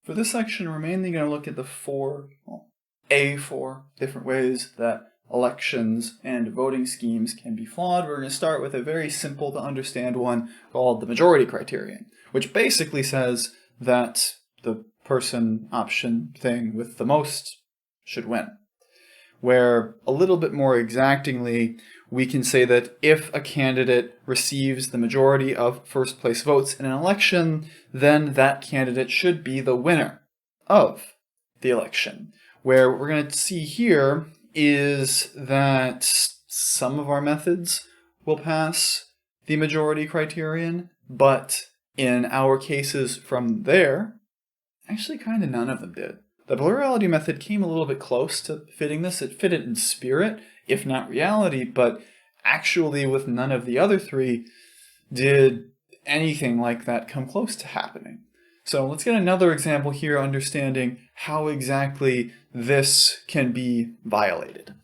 For this section, we're mainly going to look at the four different ways that elections and voting schemes can be flawed. We're going to start with a very simple to understand one called the Majority Criterion, which basically says that the person, option, thing with the most should win. Where a little bit more exactingly, we can say that if a candidate receives the majority of first place votes in an election, then that candidate should be the winner of the election. Where what we're going to see here is that some of our methods will pass the majority criterion, but in our cases from there, actually kind of none of them did. The plurality method came a little bit close to fitting this. It fit it in spirit, if not reality, but actually with none of the other three did anything like that come close to happening. So let's get another example here, understanding how exactly this can be violated.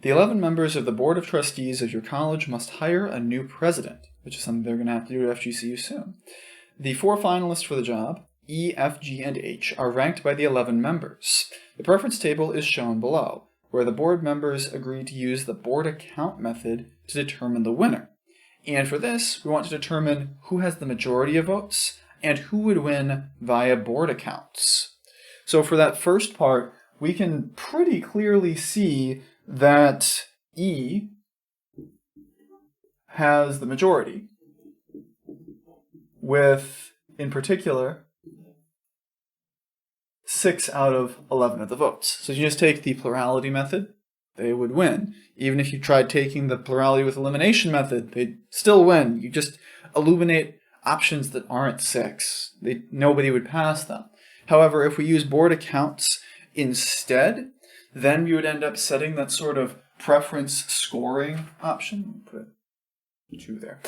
The 11 members of the Board of Trustees of your college must hire a new president, which is something they're going to have to do at FGCU soon. The 4 finalists for the job, E, F, G, and H, are ranked by the 11 members. The preference table is shown below, where the board members agree to use the board account method to determine the winner. And for this, we want to determine who has the majority of votes and who would win via board accounts. So for that first part, we can pretty clearly see that E has the majority, with, in particular, 6 out of 11 of the votes. So if you just take the plurality method, they would win. Even if you tried taking the plurality with elimination method, they'd still win. You just illuminate options that aren't 6. Nobody would pass them. However, if we use board accounts instead, then we would end up setting that sort of preference scoring option. Put 2 there.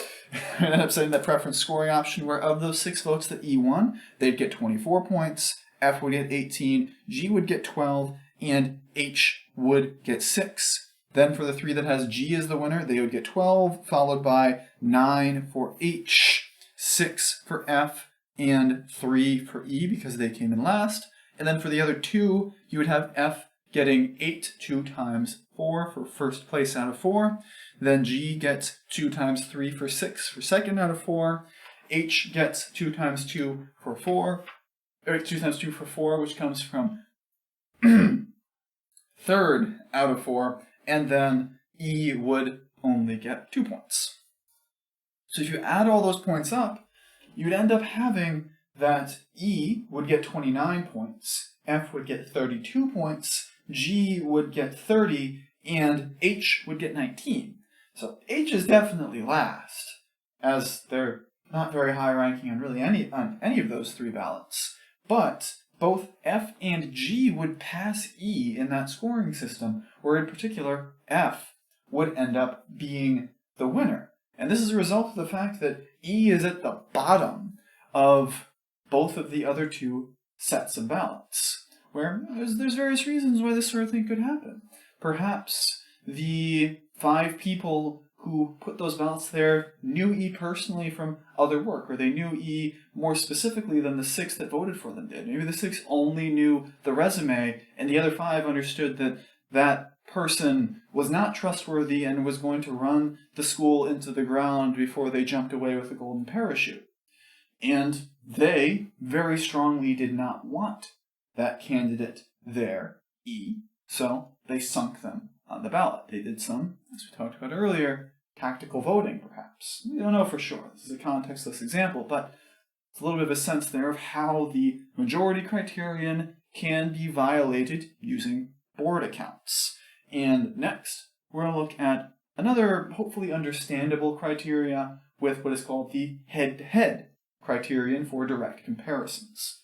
We end up setting that preference scoring option where of those 6 votes that E won, they'd get 24 points, F would get 18, G would get 12, and H would get 6. Then for the 3 that has G as the winner, they would get 12, followed by 9 for H, 6 for F, and 3 for E because they came in last. And then for the other 2, you would have F getting 8 2 times 4 for first place out of 4. Then G gets 2 times 3 for 6 for second out of 4. H gets 2 times 2 for 4. Or 2 times 2 for 4, which comes from third out of 4, and then E would only get 2 points. So if you add all those points up, you'd end up having that E would get 29 points, F would get 32 points, G would get 30, and H would get 19. So H is definitely last, as they're not very high ranking on really any of those 3 ballots. But both F and G would pass E in that scoring system, where in particular F would end up being the winner. And this is a result of the fact that E is at the bottom of both of the other 2 sets of ballots, where there's various reasons why this sort of thing could happen. Perhaps the 5 people who put those ballots there knew E personally from other work, or they knew E more specifically than the 6 that voted for them did. Maybe the 6 only knew the resume, and the other 5 understood that that person was not trustworthy and was going to run the school into the ground before they jumped away with a golden parachute. And they very strongly did not want that candidate there, E, so they sunk them on the ballot. They did some, as we talked about earlier, tactical voting, perhaps. We don't know for sure. This is a contextless example, but it's a little bit of a sense there of how the majority criterion can be violated using board accounts. And next, we're going to look at another hopefully understandable criteria with what is called the head-to-head criterion for direct comparisons.